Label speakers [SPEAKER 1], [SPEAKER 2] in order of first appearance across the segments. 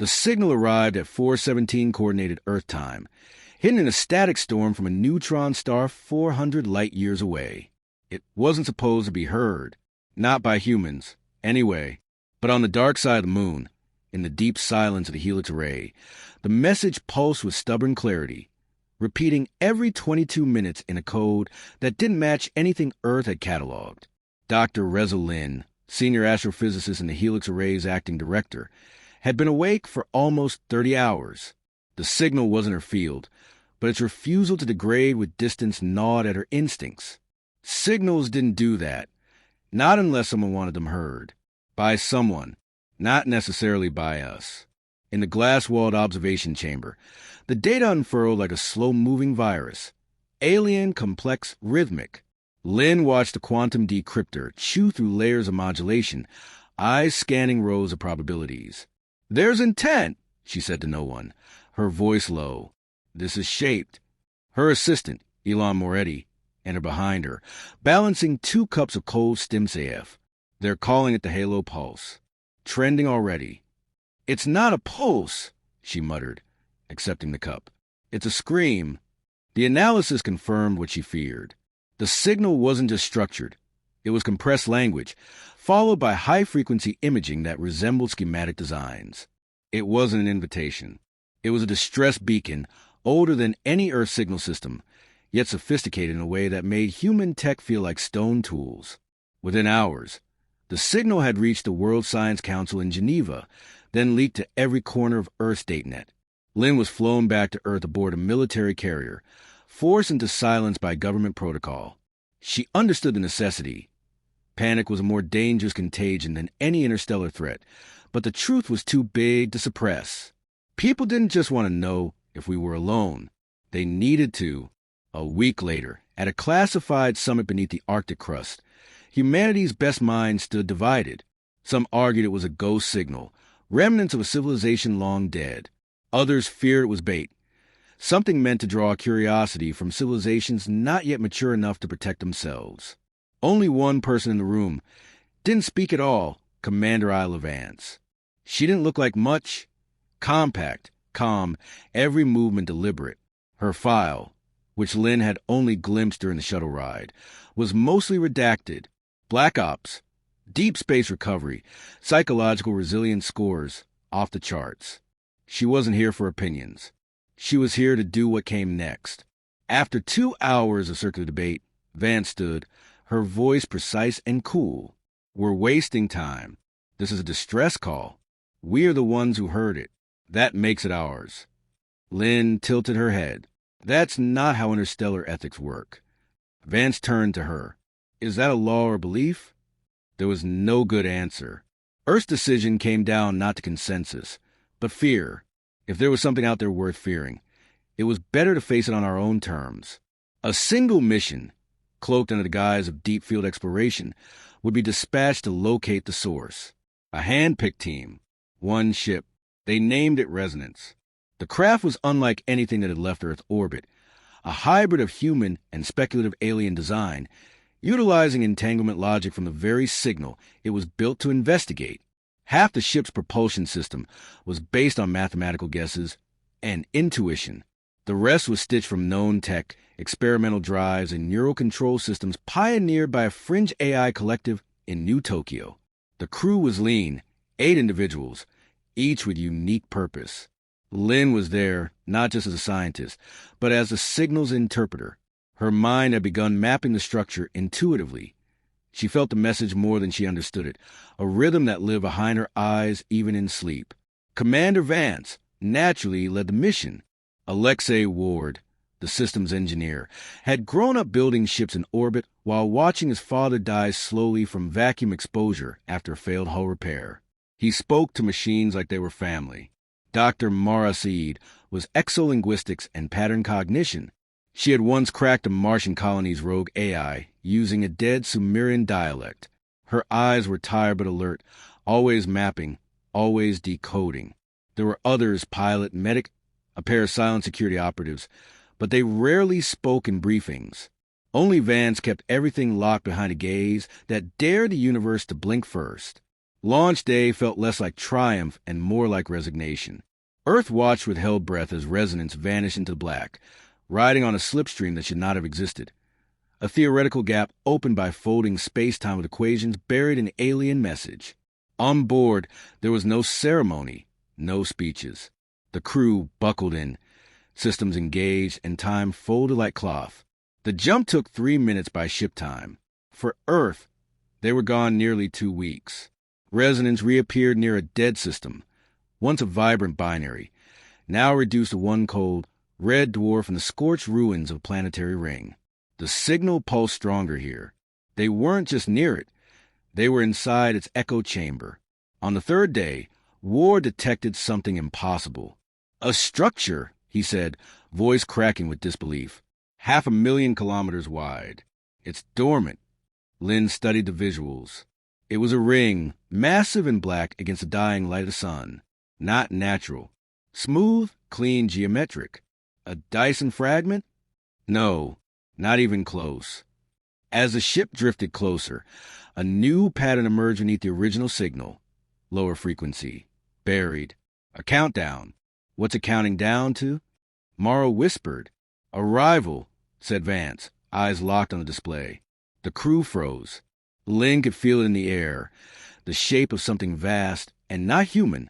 [SPEAKER 1] The signal arrived at 4:17 Coordinated Earth time, hidden in a static storm from a neutron star 400 light-years away. It wasn't supposed to be heard. Not by humans, anyway. But on the dark side of the moon, in the deep silence of the Helix Array, the message pulsed with stubborn clarity, repeating every 22 minutes in a code that didn't match anything Earth had cataloged. Dr. Reza Lin, senior astrophysicist and the Helix Array's acting director, had been awake for almost 30 hours. The signal wasn't her field, but its refusal to degrade with distance gnawed at her instincts. Signals didn't do that, not unless someone wanted them heard. By someone, not necessarily by us. In the glass-walled observation chamber, the data unfurled like a slow-moving virus. Alien, complex, rhythmic. Lin watched the quantum decryptor chew through layers of modulation, eyes scanning rows of probabilities. "There's intent," she said to no one, her voice low. "This is shaped." Her assistant, Elon Moretti, entered behind her, balancing 2 cups of cold Stim's AF. "They're calling it the Halo Pulse. Trending already." "It's not a pulse," she muttered, accepting the cup. "It's a scream." The analysis confirmed what she feared. The signal wasn't just structured. It was compressed language, followed by high-frequency imaging that resembled schematic designs. It wasn't an invitation. It was a distress beacon, older than any Earth signal system, yet sophisticated in a way that made human tech feel like stone tools. Within hours, the signal had reached the World Science Council in Geneva, then leaked to every corner of Earth's DataNet. Lin was flown back to Earth aboard a military carrier, forced into silence by government protocol. She understood the necessity. Panic was a more dangerous contagion than any interstellar threat, but the truth was too big to suppress. People didn't just want to know if we were alone. They needed to. A week later, at a classified summit beneath the Arctic crust, humanity's best minds stood divided. Some argued it was a ghost signal, remnants of a civilization long dead. Others feared it was bait, something meant to draw curiosity from civilizations not yet mature enough to protect themselves. Only one person in the room didn't speak at all, Commander Isla Vance. She didn't look like much. Compact, calm, every movement deliberate. Her file, which Lin had only glimpsed during the shuttle ride, was mostly redacted. Black Ops, deep space recovery, psychological resilience scores, off the charts. She wasn't here for opinions. She was here to do what came next. After 2 hours of circular debate, Vance stood, her voice precise and cool. "We're wasting time. This is a distress call. We are the ones who heard it. That makes it ours." Lin tilted her head. "That's not how interstellar ethics work." Vance turned to her. "Is that a law or belief?" There was no good answer. Earth's decision came down not to consensus, but fear. If there was something out there worth fearing, it was better to face it on our own terms. A single mission, cloaked under the guise of deep field exploration, would be dispatched to locate the source. A hand-picked team. One ship. They named it Resonance. The craft was unlike anything that had left Earth orbit, a hybrid of human and speculative alien design, utilizing entanglement logic from the very signal it was built to investigate. Half the ship's propulsion system was based on mathematical guesses and intuition. The rest was stitched from known tech, experimental drives, and neural control systems pioneered by a fringe AI collective in New Tokyo. The crew was lean, 8 individuals, each with unique purpose. Lin was there, not just as a scientist, but as a signals interpreter. Her mind had begun mapping the structure intuitively. She felt the message more than she understood it, a rhythm that lived behind her eyes even in sleep. Commander Vance naturally led the mission. Alexei Ward, the systems engineer, had grown up building ships in orbit while watching his father die slowly from vacuum exposure after a failed hull repair. He spoke to machines like they were family. Dr. Mara Saeed was exolinguistics and pattern cognition. She had once cracked a Martian colony's rogue AI using a dead Sumerian dialect. Her eyes were tired but alert, always mapping, always decoding. There were others, pilot, medic, a pair of silent security operatives, but they rarely spoke in briefings. Only Vance kept everything locked behind a gaze that dared the universe to blink first. Launch day felt less like triumph and more like resignation. Earth watched with held breath as resonance vanished into black, riding on a slipstream that should not have existed. A theoretical gap opened by folding space-time with equations buried an alien message. On board, there was no ceremony, no speeches. The crew buckled in, systems engaged, and time folded like cloth. The jump took 3 minutes by ship time. For Earth, they were gone nearly 2 weeks. Resonance reappeared near a dead system, once a vibrant binary, now reduced to one cold, red dwarf in the scorched ruins of a planetary ring. The signal pulsed stronger here. They weren't just near it. They were inside its echo chamber. On the third day, Ward detected something impossible. A structure, he said, voice cracking with disbelief. 500,000 kilometers wide. It's dormant. Lynn studied the visuals. It was a ring, massive and black against the dying light of the sun. Not natural. Smooth, clean, geometric. A Dyson fragment? No, not even close. As the ship drifted closer, a new pattern emerged beneath the original signal. Lower frequency. Buried. A countdown. What's it counting down to? Morrow whispered. Arrival, said Vance, eyes locked on the display. The crew froze. Lynn could feel it in the air, the shape of something vast and not human,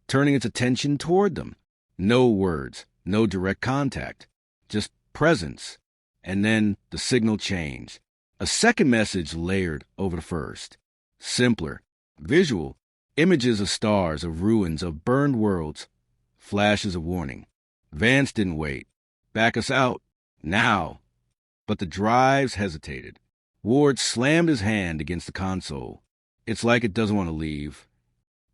[SPEAKER 1] turning its attention toward them. No words, no direct contact, just presence. And then the signal changed. A second message layered over the first. Simpler, visual, images of stars, of ruins, of burned worlds, flashes of warning. Vance didn't wait. Back us out. Now. But the drives hesitated. Ward slammed his hand against the console. It's like it doesn't want to leave.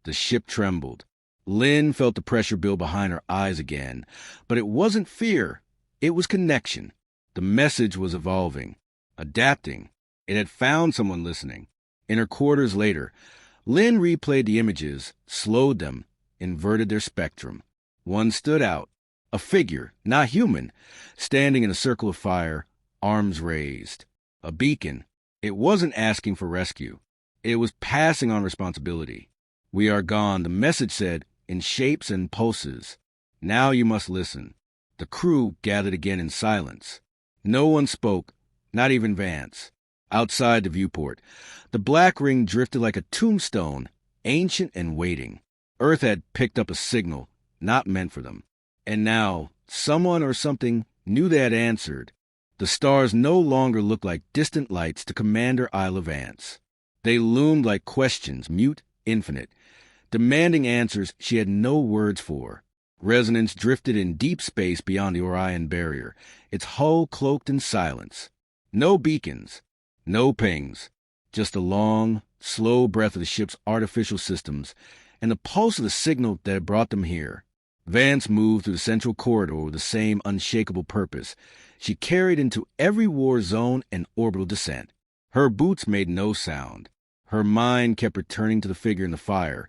[SPEAKER 1] The ship trembled. Lynn felt the pressure build behind her eyes again. But it wasn't fear. It was connection. The message was evolving, adapting. It had found someone listening. In her quarters later, Lynn replayed the images, slowed them, inverted their spectrum. One stood out. A figure, not human, standing in a circle of fire, arms raised. A beacon. It wasn't asking for rescue. It was passing on responsibility. We are gone, the message said, in shapes and pulses. Now you must listen. The crew gathered again in silence. No one spoke, not even Vance. Outside the viewport, the black ring drifted like a tombstone, ancient and waiting. Earth had picked up a signal, not meant for them. And now, someone or something knew they had answered. The stars no longer looked like distant lights to Commander Isla Vance. They loomed like questions, mute, infinite, demanding answers she had no words for. Resonance drifted in deep space beyond the Orion barrier, its hull cloaked in silence. No beacons, no pings, just a long, slow breath of the ship's artificial systems and the pulse of the signal that had brought them here. Vance moved through the central corridor with the same unshakable purpose she carried into every war zone and orbital descent. Her boots made no sound. Her mind kept returning to the figure in the fire,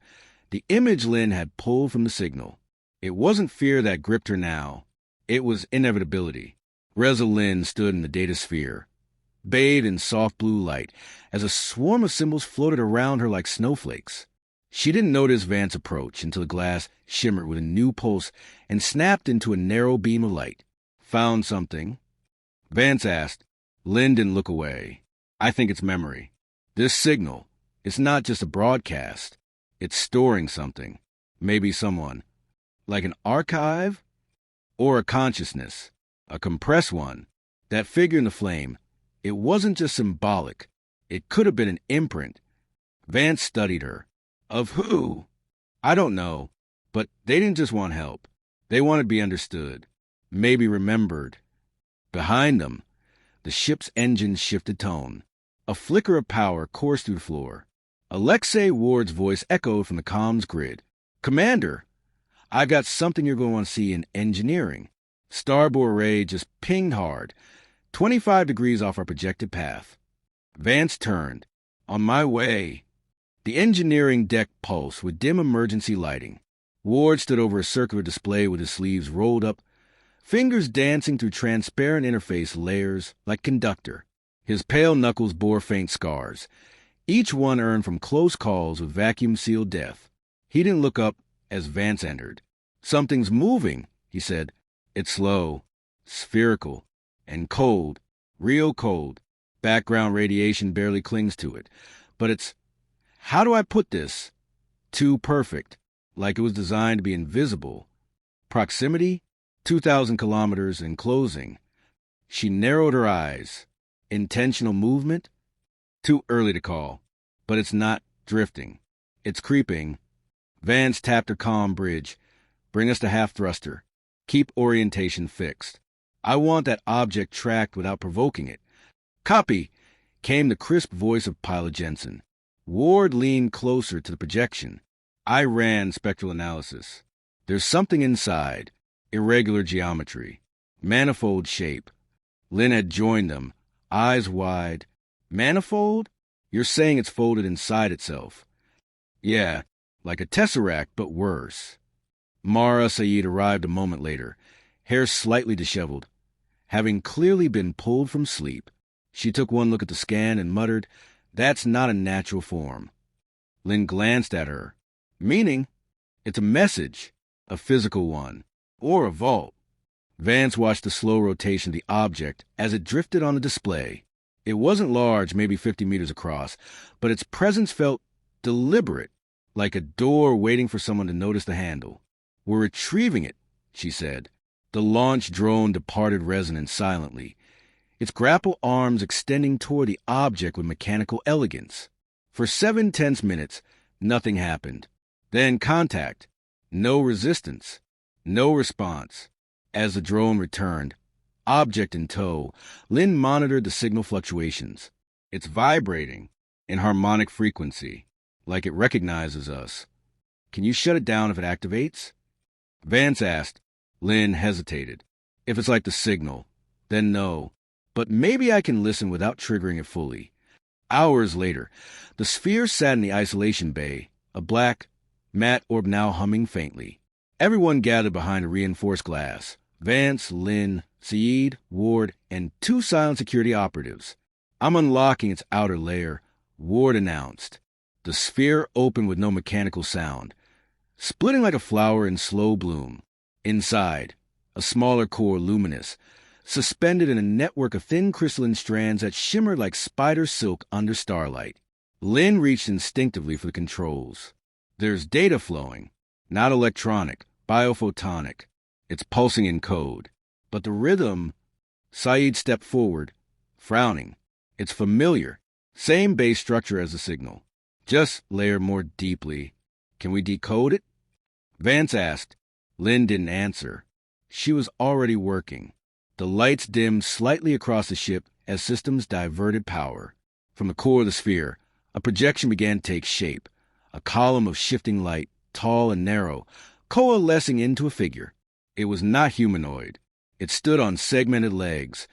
[SPEAKER 1] the image Lynn had pulled from the signal. It wasn't fear that gripped her now. It was inevitability. Reza Lynn stood in the data sphere, bathed in soft blue light, as a swarm of symbols floated around her like snowflakes. She didn't notice Vance's approach until the glass shimmered with a new pulse and snapped into a narrow beam of light. Found something? Vance asked. Lynn didn't look away. I think it's memory. This signal, it's not just a broadcast. It's storing something. Maybe someone. Like an archive? Or a consciousness. A compressed one. That figure in the flame, it wasn't just symbolic. It could have been an imprint. Vance studied her. Of who? I don't know. But they didn't just want help. They wanted to be understood. Maybe remembered. Behind them, the ship's engines shifted tone. A flicker of power coursed through the floor. Alexei Ward's voice echoed from the comms grid. Commander, I've got something you're going to want to see in engineering. Starboard ray just pinged hard, 25 degrees off our projected path. Vance turned. On my way. The engineering deck pulsed with dim emergency lighting. Ward stood over a circular display with his sleeves rolled up, fingers dancing through transparent interface layers like conductor. His pale knuckles bore faint scars. each one earned from close calls with vacuum-sealed death. He didn't look up as Vance entered. "Something's moving," he said. "It's slow, spherical, and cold, real cold. Background radiation barely clings to it. But it's, how do I put this? Too perfect, like it was designed to be invisible. Proximity, 2,000 kilometers and closing." She narrowed her eyes. "Intentional movement? Too early to call. But it's not drifting. It's creeping." Vance tapped her comm bridge. "Bring us to half-thruster. Keep orientation fixed. I want that object tracked without provoking it." "Copy," came the crisp voice of Pilot Jensen. Ward leaned closer to the projection. I ran spectral analysis. "There's something inside. Irregular geometry. Manifold shape." Lynn had joined them, eyes wide. "Manifold? You're saying it's folded inside itself?" "Yeah, like a tesseract, but worse." Mara Saeed arrived a moment later, hair slightly disheveled. Having clearly been pulled from sleep, she took one look at the scan and muttered, "That's not a natural form." Lynn glanced at her. "Meaning? It's a message, a physical one, or a vault." Vance watched the slow rotation of the object as it drifted on the display. It wasn't large, maybe 50 meters across, but its presence felt deliberate, like a door waiting for someone to notice the handle. "We're retrieving it," she said. The launch drone departed resonance silently, its grapple arms extending toward the object with mechanical elegance. For 7 tense minutes, nothing happened. Then contact. No resistance. No response. As the drone returned, object in tow, Lynn monitored the signal fluctuations. "It's vibrating in harmonic frequency, like it recognizes us. Can you shut it down if it activates?" Vance asked. Lynn hesitated. "If it's like the signal, then no. But maybe I can listen without triggering it fully." Hours later, the sphere sat in the isolation bay, a black, matte orb now humming faintly. Everyone gathered behind a reinforced glass. Vance, Lynn, Saeed, Ward, and 2 silent security operatives. "I'm unlocking its outer layer," Ward announced. The sphere opened with no mechanical sound, splitting like a flower in slow bloom. Inside, a smaller core luminous, suspended in a network of thin crystalline strands that shimmered like spider silk under starlight. Lynn reached instinctively for the controls. "There's data flowing, not electronic, biophotonic. It's pulsing in code. But the rhythm..." Saeed stepped forward, frowning. "It's familiar. Same base structure as the signal. Just layered more deeply. Can we decode it?" Vance asked. Lynn didn't answer. She was already working. The lights dimmed slightly across the ship as systems diverted power. From the core of the sphere, a projection began to take shape, a column of shifting light, tall and narrow, coalescing into a figure. It was not humanoid. It stood on segmented legs,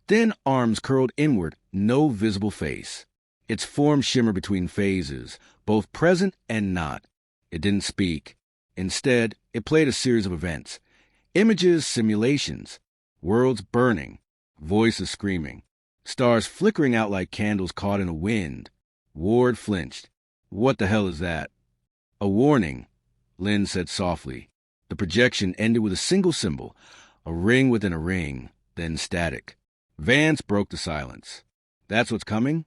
[SPEAKER 1] thin arms curled inward, no visible face. Its form shimmered between phases, both present and not. It didn't speak. Instead, it played a series of events. Images, simulations. Worlds burning. Voices screaming. Stars flickering out like candles caught in a wind. Ward flinched. "What the hell is that?" "A warning," Lynn said softly. The projection ended with a single symbol, a ring within a ring, then static. Vance broke the silence. "That's what's coming?"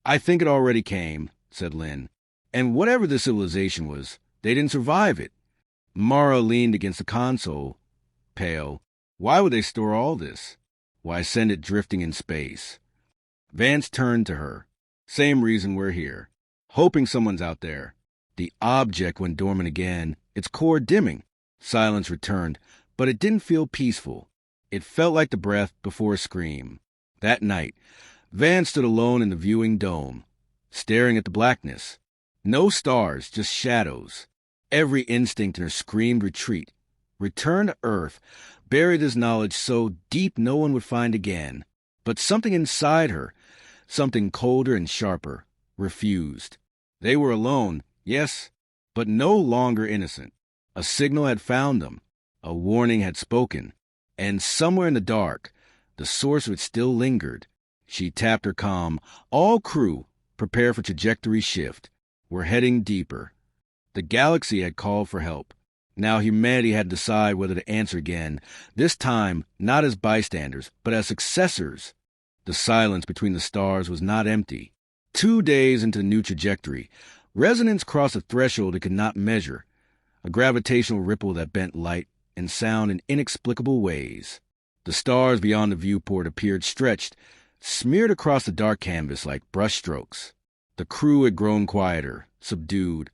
[SPEAKER 1] "I think it already came," said Lynn. "And whatever the civilization was, they didn't survive it." Mara leaned against the console, pale. "Why would they store all this? Why send it drifting in space?" Vance turned to her. "Same reason we're here. Hoping someone's out there." The object went dormant again, its core dimming. Silence returned, but it didn't feel peaceful. It felt like the breath before a scream. That night, Vance stood alone in the viewing dome, staring at the blackness. No stars, just shadows. Every instinct in her screamed retreat. Return to Earth, bury this knowledge so deep no one would find again. But something inside her, something colder and sharper, refused. They were alone, yes, but no longer innocent. A signal had found them. A warning had spoken. And somewhere in the dark, the source of it still lingered. She tapped her comm. "All crew, Prepare for trajectory shift. We're heading deeper. The galaxy had called for help. Now humanity had to decide whether to answer again, this time not as bystanders, but as successors. The silence between the stars was not empty. 2 days into the new trajectory, resonance crossed a threshold it could not measure, a gravitational ripple that bent light and sound in inexplicable ways. The stars beyond the viewport appeared stretched, smeared across the dark canvas like brushstrokes. The crew had grown quieter, subdued,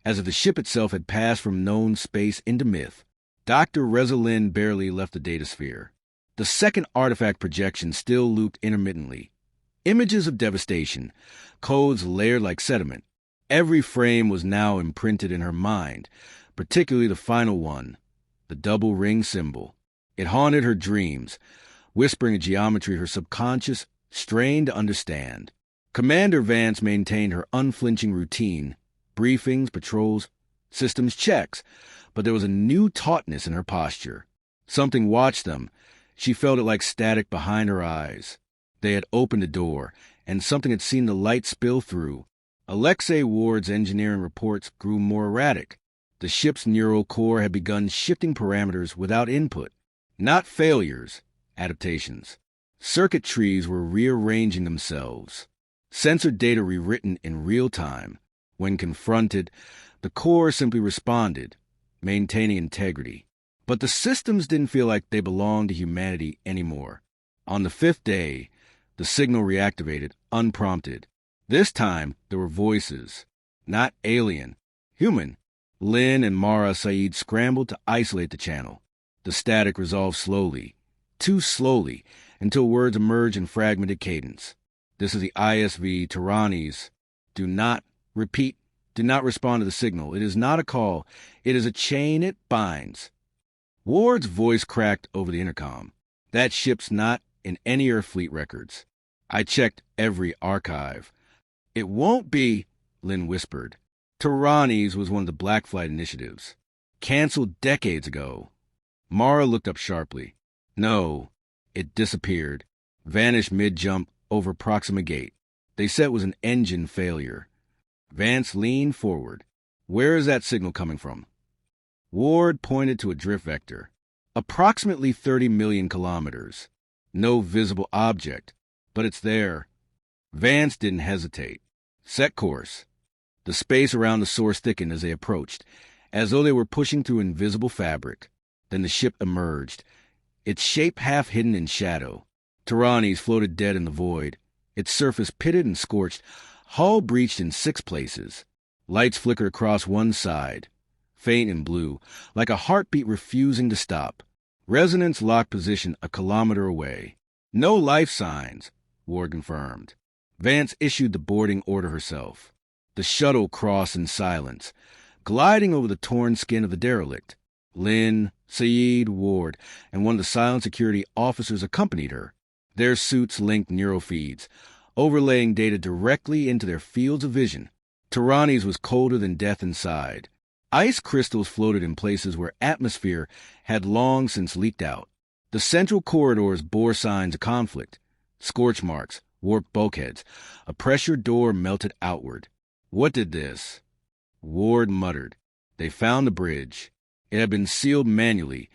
[SPEAKER 1] as if the ship itself had passed from known space into myth. Dr. Reza barely left the datasphere. The second artifact projection still looped intermittently. Images of devastation, codes layered like sediment. Every frame was now imprinted in her mind, particularly the final one, the double ring symbol. It haunted her dreams, whispering a geometry her subconscious strained to understand. Commander Vance maintained her unflinching routine, briefings, patrols, systems checks, but there was a new tautness in her posture. Something watched them. She felt it like static behind her eyes. They had opened a door, and something had seen the light spill through. Alexei Ward's engineering reports grew more erratic. The ship's neural core had begun shifting parameters without input. Not failures, adaptations. Circuit trees were rearranging themselves. Sensor data rewritten in real time. When confronted, the core simply responded, maintaining integrity. But the systems didn't feel like they belonged to humanity anymore. On the 5th day, the signal reactivated, unprompted. This time, there were voices. Not alien. Human. Lynn and Mara Saeed scrambled to isolate the channel. The static resolved slowly. Too slowly, until words emerged in fragmented cadence. This is the ISV Tyrannies. Do not respond to the signal. It is not a call. It is a chain it binds. Ward's voice cracked over the intercom. That ship's not in any Earthfleet records. I checked every archive. It won't be, Lynn whispered. Tyrannies was one of the Black Flight initiatives. Canceled decades ago. Mara looked up sharply. No, it disappeared. Vanished mid-jump over Proxima Gate. They said it was an engine failure. Vance leaned forward. Where is that signal coming from? Ward pointed to a drift vector. Approximately 30 million kilometers. No visible object, but it's there. Vance didn't hesitate. Set course. The space around the source thickened as they approached, as though they were pushing through invisible fabric. Then the ship emerged, its shape half hidden in shadow. Tyrannies floated dead in the void, its surface pitted and scorched, hull breached in 6 places. Lights flickered across one side, faint and blue, like a heartbeat refusing to stop. Resonance locked position a kilometer away. No life signs, Ward confirmed. Vance issued the boarding order herself. The shuttle crossed in silence, gliding over the torn skin of the derelict. Lynn, Saeed, Ward, and one of the silent security officers accompanied her. Their suits linked neurofeeds, overlaying data directly into their fields of vision. Tyrannies was colder than death inside. Ice crystals floated in places where atmosphere had long since leaked out. The central corridors bore signs of conflict. Scorch marks, warped bulkheads. A pressure door melted outward. What did this? Ward muttered. They found the bridge. It had been sealed manually,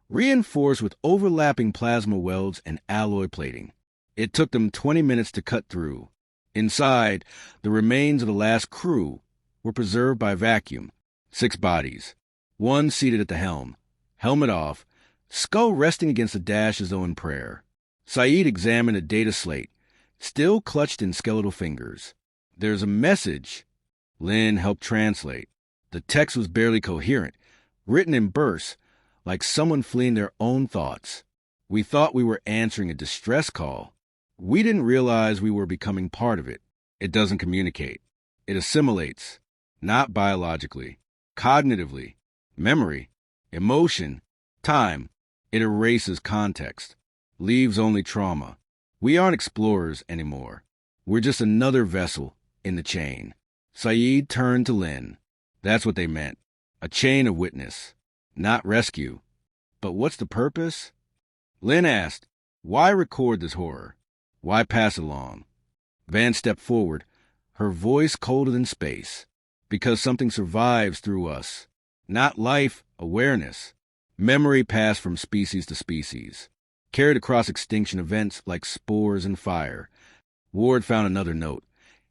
[SPEAKER 1] reinforced with overlapping plasma welds and alloy plating. It took them 20 minutes to cut through. Inside, the remains of the last crew were preserved by vacuum. 6 bodies. One seated at the helm, helmet off, skull resting against the dash as though in prayer. Saeed examined a data slate, still clutched in skeletal fingers. There's a message. Lynn helped translate. The text was barely coherent, written in bursts, like someone fleeing their own thoughts. We thought we were answering a distress call. We didn't realize we were becoming part of it. It doesn't communicate. It assimilates, not biologically, cognitively, memory, emotion, time. It erases context, leaves only trauma. We aren't explorers anymore. We're just another vessel in the chain. Saeed turned to Lynn. That's what they meant. A chain of witness, not rescue. But what's the purpose? Lynn asked, why record this horror? Why pass it along? Vance stepped forward, her voice colder than space. Because something survives through us. Not life, awareness. Memory passed from species to species. Carried across extinction events like spores and fire. Ward found another note,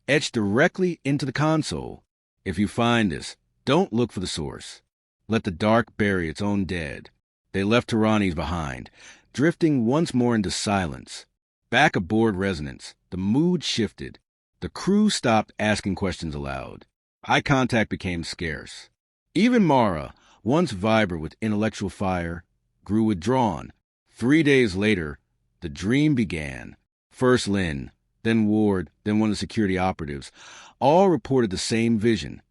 [SPEAKER 1] etched directly into the console. If you find this, don't look for the source. Let the dark bury its own dead. They left Tyrannies behind, drifting once more into silence. Back aboard Resonance, the mood shifted. The crew stopped asking questions aloud. Eye contact became scarce. Even Mara, once vibrant with intellectual fire, grew withdrawn. 3 days later, the dream began. First Lynn, then Ward, then one of the security operatives, all reported the same vision.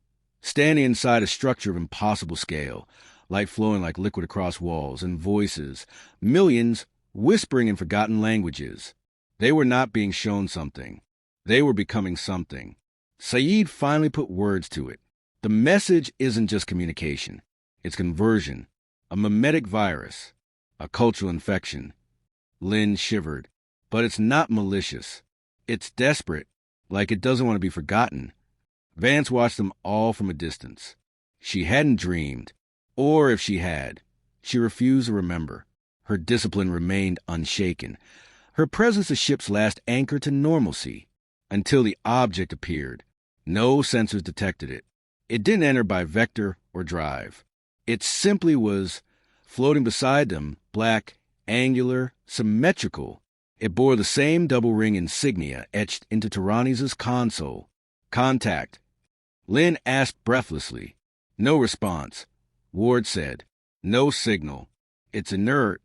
[SPEAKER 1] Standing inside a structure of impossible scale, light flowing like liquid across walls, and voices, millions whispering in forgotten languages. They were not being shown something. They were becoming something. Saeed finally put words to it. The message isn't just communication. It's conversion, a mimetic virus, a cultural infection. Lynn shivered. But it's not malicious. It's desperate, like it doesn't want to be forgotten. Vance watched them all from a distance. She hadn't dreamed, or if she had, she refused to remember. Her discipline remained unshaken. Her presence the ship's last anchor to normalcy, until the object appeared. No sensors detected it. It didn't enter by vector or drive. It simply was, floating beside them, black, angular, symmetrical. It bore the same double-ring insignia etched into Tyrannies' console. Contact. Lynn asked breathlessly. No response. Ward said, no signal. It's inert.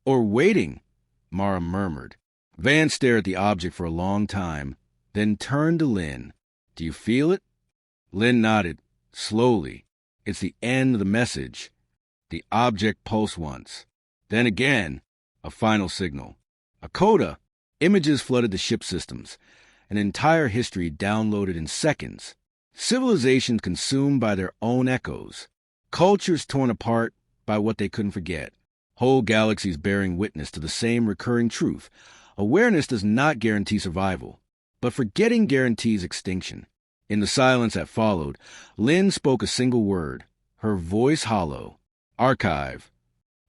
[SPEAKER 1] Or waiting, Mara murmured. Vance stared at the object for a long time, then turned to Lynn. Do you feel it? Lynn nodded, slowly. It's the end of the message. The object pulsed once. Then again, a final signal. A coda. Images flooded the ship systems. An entire history downloaded in seconds. Civilizations consumed by their own echoes. Cultures torn apart by what they couldn't forget. Whole galaxies bearing witness to the same recurring truth. Awareness does not guarantee survival, but forgetting guarantees extinction. In the silence that followed, Lynn spoke a single word, her voice hollow. Archive.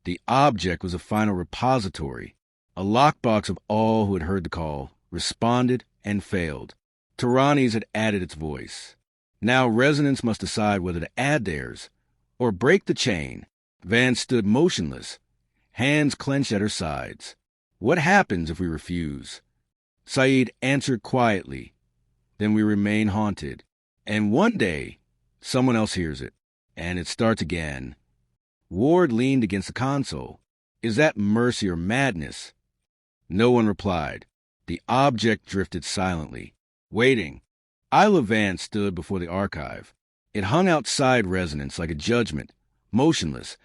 [SPEAKER 1] The object was a final repository, a lockbox of all who had heard the call, responded, and failed. Tyrannies had added its voice. Now Resonance must decide whether to add theirs or break the chain. Vance stood motionless, hands clenched at her sides. What happens if we refuse? Saeed answered quietly. Then we remain haunted. And one day, someone else hears it, and it starts again. Ward leaned against the console. Is that mercy or madness? No one replied. The object drifted silently, waiting. Isla Vance stood before the archive. It hung outside Resonance like a judgment, motionless,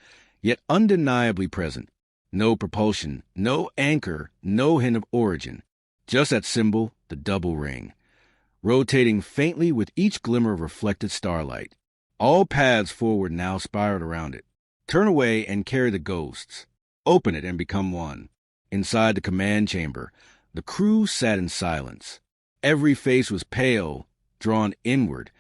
[SPEAKER 1] yet undeniably present. No propulsion, no anchor, no hint of origin. Just that symbol, the double ring, rotating faintly with each glimmer of reflected starlight. All paths forward now spiraled around it. Turn away and carry the ghosts. Open it and become one. Inside the command chamber, the crew sat in silence. Every face was pale, drawn inward,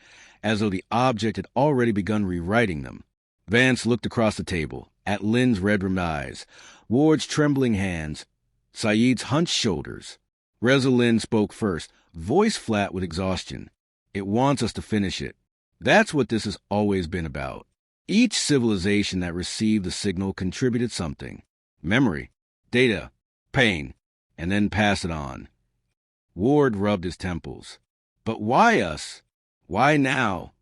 [SPEAKER 1] as though the object had already begun rewriting them. Vance looked across the table, at Lynn's red-rimmed eyes, Ward's trembling hands, Saeed's hunched shoulders. Reza Lynn spoke first, voice flat with exhaustion. It wants us to finish it. That's what this has always been about. Each civilization that received the signal contributed something. Memory, data, pain, and then passed it on. Ward rubbed his temples. But why us? Why now?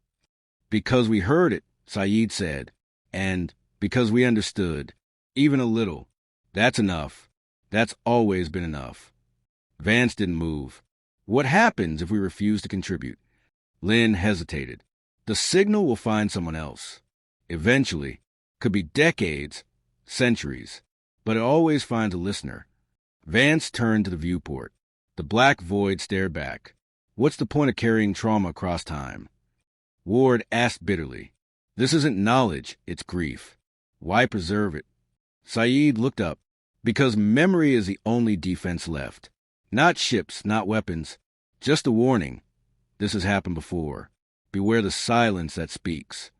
[SPEAKER 1] Because we heard it, Saeed said. And because we understood. Even a little. That's enough. That's always been enough. Vance didn't move. What happens if we refuse to contribute? Lynn hesitated. The signal will find someone else. Eventually. Could be decades, centuries. But it always finds a listener. Vance turned to the viewport. The black void stared back. What's the point of carrying trauma across time? Ward asked bitterly. This isn't knowledge, it's grief. Why preserve it? Saeed looked up. Because memory is the only defense left. Not ships, not weapons. Just a warning. This has happened before. Beware the silence that speaks.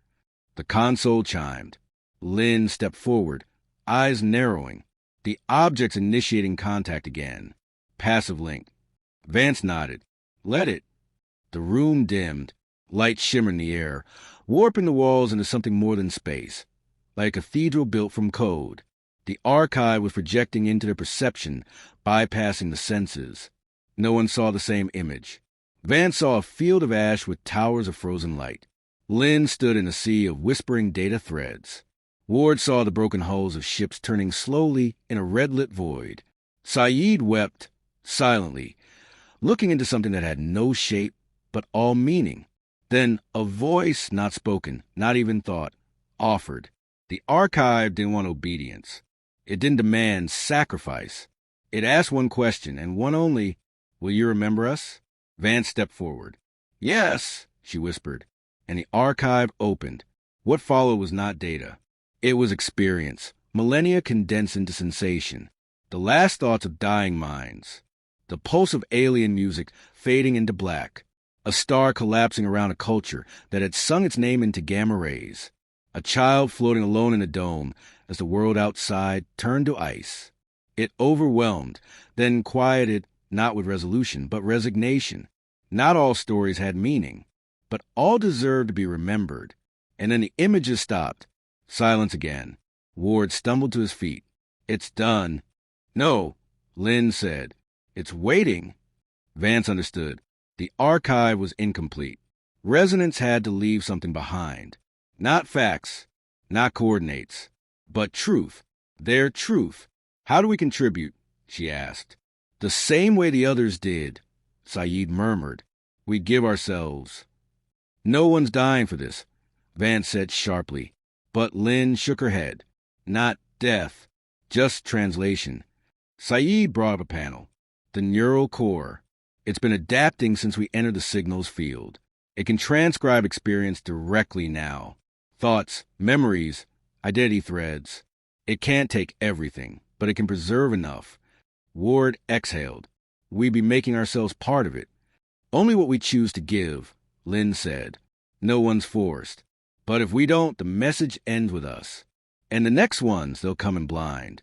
[SPEAKER 1] The console chimed. Lynn stepped forward, eyes narrowing. The object's initiating contact again. Passive link. Vance nodded. Let it. The room dimmed. Light shimmered in the air, warping the walls into something more than space. Like a cathedral built from code. The archive was projecting into their perception, bypassing the senses. No one saw the same image. Vance saw a field of ash with towers of frozen light. Lynn stood in a sea of whispering data threads. Ward saw the broken hulls of ships turning slowly in a red-lit void. Saeed wept, silently, looking into something that had no shape, but all meaning. Then a voice, not spoken, not even thought, offered. The archive didn't want obedience. It didn't demand sacrifice. It asked one question, and one only. Will you remember us? Vance stepped forward. Yes, she whispered, and the archive opened. What followed was not data. It was experience, millennia condensed into sensation, the last thoughts of dying minds, the pulse of alien music fading into black, a star collapsing around a culture that had sung its name into gamma rays, a child floating alone in a dome as the world outside turned to ice. It overwhelmed, then quieted, not with resolution, but resignation. Not all stories had meaning, but all deserved to be remembered. And then the images stopped. Silence again. Ward stumbled to his feet. It's done. No, Lynn said. It's waiting. Vance understood. The archive was incomplete. Resonance had to leave something behind. Not facts, not coordinates, but truth. Their truth. How do we contribute? She asked. The same way the others did, Saeed murmured. We give ourselves. No one's dying for this, Vance said sharply. But Lynn shook her head. Not death, just translation. Saeed brought up a panel. The neural core. It's been adapting since we entered the signals field. It can transcribe experience directly now. Thoughts, memories, identity threads. It can't take everything, but it can preserve enough. Ward exhaled. We be making ourselves part of it. Only what we choose to give, Lynn said. No one's forced. But if we don't, the message ends with us. And the next ones, they'll come in blind.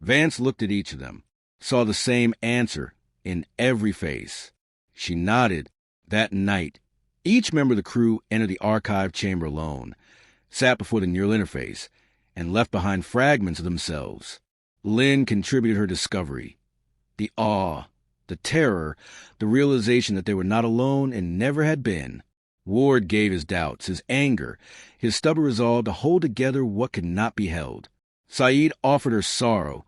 [SPEAKER 1] Vance looked at each of them, saw the same answer in every face. She nodded. That night, each member of the crew entered the archive chamber alone, sat before the neural interface, and left behind fragments of themselves. Lynn contributed her discovery. The awe, the terror, the realization that they were not alone and never had been. Ward gave his doubts, his anger, his stubborn resolve to hold together what could not be held. Saeed offered her sorrow,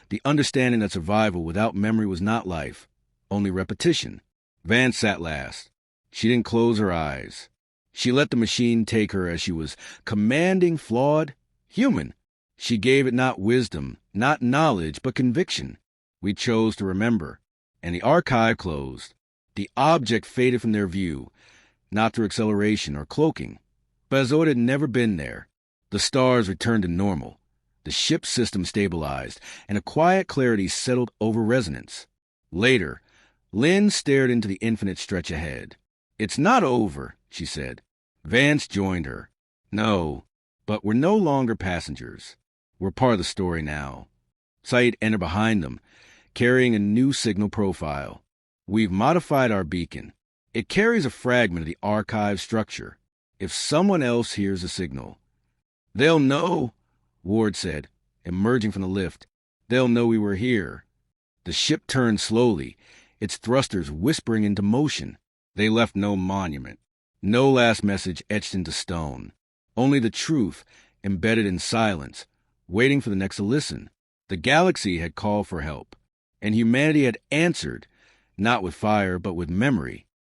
[SPEAKER 1] the understanding that survival without memory was not life, only repetition. Vance sat last. She didn't close her eyes. She let the machine take her as she was, commanding, flawed, human. She gave it not wisdom, not knowledge, but conviction. We chose to remember, and the archive closed. The object faded from their view, not through acceleration or cloaking, but as though it had never been there. The stars returned to normal. The ship's system stabilized, and a quiet clarity settled over resonance. Later, Lynn stared into the infinite stretch ahead. It's not over, she said. Vance joined her. No, but we're no longer passengers. We're part of the story now. Saeed entered behind them, carrying a new signal profile. We've modified our beacon. It carries a fragment of the archive structure. If someone else hears the signal, they'll know, Ward said, emerging from the lift. They'll know we were here. The ship turned slowly, its thrusters whispering into motion. They left no monument, no last message etched into stone. Only the truth, embedded in silence, waiting for the next to listen. The galaxy had called for help, and humanity had answered, not with fire, but with memory.